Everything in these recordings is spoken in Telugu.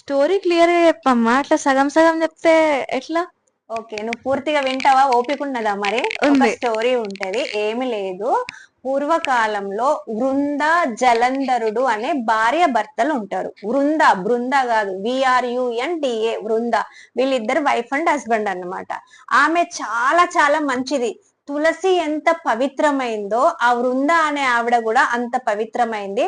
స్టోరీ క్లియర్ గా చెప్పమ్మా, అట్లా సగం సగం చెప్తే ఎట్లా? ఓకే, నువ్వు పూర్తిగా వింటావా? ఓపిక ఉన్నదా? మరి ఒక ఉంది. స్టోరీ ఉంటది, ఏమి లేదు. పూర్వకాలంలో వృంద జలంధరుడు అనే భార్య భర్తలు ఉంటారు. బృంద కాదు, VRUNDA, వృంద. వీళ్ళిద్దరు వైఫ్ అండ్ హస్బెండ్ అన్నమాట. ఆమె చాలా చాలా మంచిది. తులసి ఎంత పవిత్రమైందో ఆ వృంద అనే ఆవిడ కూడా అంత పవిత్రమైంది.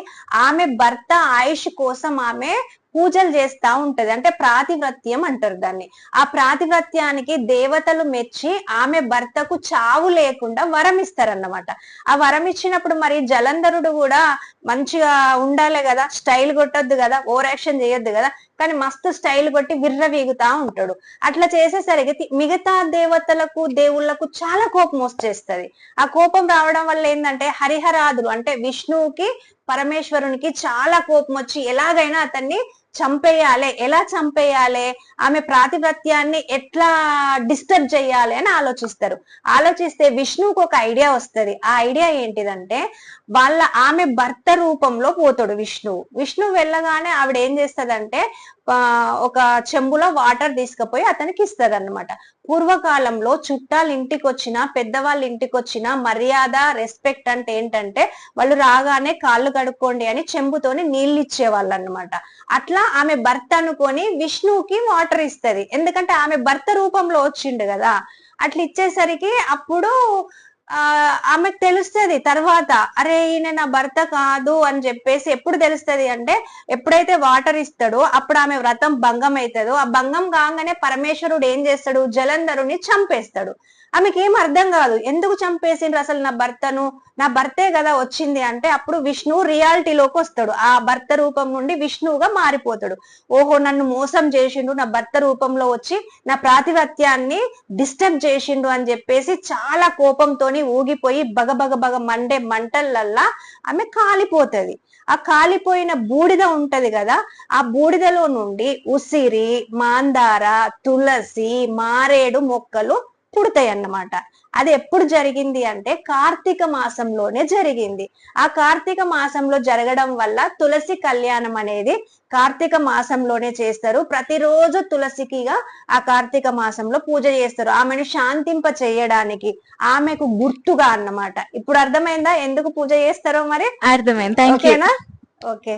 ఆమె భర్త ఆయుష్ కోసం ఆమె పూజలు చేస్తా ఉంటది, అంటే ప్రాతివ్రత్యం అంటారు దాన్ని. ఆ ప్రాతివ్రత్యానికి దేవతలు మెచ్చి ఆమె భర్తకు చావు లేకుండా వరం ఇస్తారన్నమాట. ఆ వరం ఇచ్చినప్పుడు మరి జలంధరుడు కూడా మంచిగా ఉండాలి కదా, స్టైల్ కొట్టొద్దు కదా, ఓవర్ యాక్షన్ చేయొద్దు కదా, కానీ మస్తు స్టైల్ కొట్టి విర్రవీగుతా ఉంటాడు. అట్లా చేసేసరికి మిగతా దేవతలకు దేవుళ్లకు చాలా కోపం వచ్చేస్తది. ఆ కోపం రావడం వల్ల ఏంటంటే హరిహరాదులు అంటే విష్ణువుకి పరమేశ్వరునికి చాలా కోపం వచ్చి ఎలాగైనా అతన్ని చంపేయాలి. ఎలా చంపేయాలి, ఆమె ప్రాతిపత్యాన్ని ఎట్లా డిస్టర్బ్ చేయాలి అని ఆలోచిస్తారు. ఆలోచిస్తే విష్ణువుకు ఒక ఐడియా వస్తుంది. ఆ ఐడియా ఏంటిదంటే ఆమె భర్త రూపంలో పోతాడు విష్ణువు వెళ్ళగానే ఆవిడ ఏం చేస్తదంటే ఒక చెంబులో వాటర్ తీసుకుపోయి అతనికి ఇస్తుంది అన్నమాట. పూర్వకాలంలో చుట్టాలు ఇంటికి వచ్చినా, పెద్దవాళ్ళ ఇంటికి వచ్చినా మర్యాద రెస్పెక్ట్ అంటే ఏంటంటే వాళ్ళు రాగానే కాళ్ళు కడుక్కోండి అని చెంబుతోని నీళ్ళు ఇచ్చేవాళ్ళు అన్నమాట. అట్లా ఆమె భర్త అనుకొని విష్ణువుకి వాటర్ ఇస్తది, ఎందుకంటే ఆమె భర్త రూపంలో వచ్చిండు కదా. అట్లా ఇచ్చేసరికి అప్పుడు ఆమెకు తెలుస్తుంది తర్వాత, అరే ఈయన నా భర్త కాదు అని చెప్పేసి. ఎప్పుడు తెలుస్తుంది అంటే ఎప్పుడైతే వాటర్ ఇస్తాడో అప్పుడు ఆమె వ్రతం భంగం అవుతుందో, ఆ భంగం కాగానే పరమేశ్వరుడు ఏం చేస్తాడు, జలంధరుని చంపేస్తాడు. ఆమెకి ఏం అర్థం కాదు, ఎందుకు చంపేసిండ్రు అసలు నా భర్తను, నా భర్తే కదా వచ్చింది అంటే. అప్పుడు విష్ణువు రియాలిటీలోకి వస్తాడు, ఆ భర్త రూపం నుండి విష్ణువుగా మారిపోతాడు. ఓహో, నన్ను మోసం చేసిండు, నా భర్త రూపంలో వచ్చి నా ప్రాతిపత్యాన్ని డిస్టర్బ్ చేసిండు అని చెప్పేసి చాలా కోపంతోని ఊగిపోయి బగ మండే మంటలల్లా ఆమె కాలిపోతది. ఆ కాలిపోయిన బూడిద ఉంటది కదా, ఆ బూడిదలో నుండి ఉసిరి, మాందార, తులసి, మారేడు మొక్కలు పుడతాయి అన్నమాట. అది ఎప్పుడు జరిగింది అంటే కార్తీక మాసంలోనే జరిగింది. ఆ కార్తీక మాసంలో జరగడం వల్ల తులసి కళ్యాణం అనేది కార్తీక మాసంలోనే చేస్తారు. ప్రతిరోజు తులసికిగా ఆ కార్తీక మాసంలో పూజ చేస్తారు, ఆమెను శాంతింప చేయడానికి, ఆమెకు గుర్తుగా అన్నమాట. ఇప్పుడు అర్థమైందా ఎందుకు పూజ చేస్తారో? మరి అర్థమైంది. ఓకేనా? ఓకే.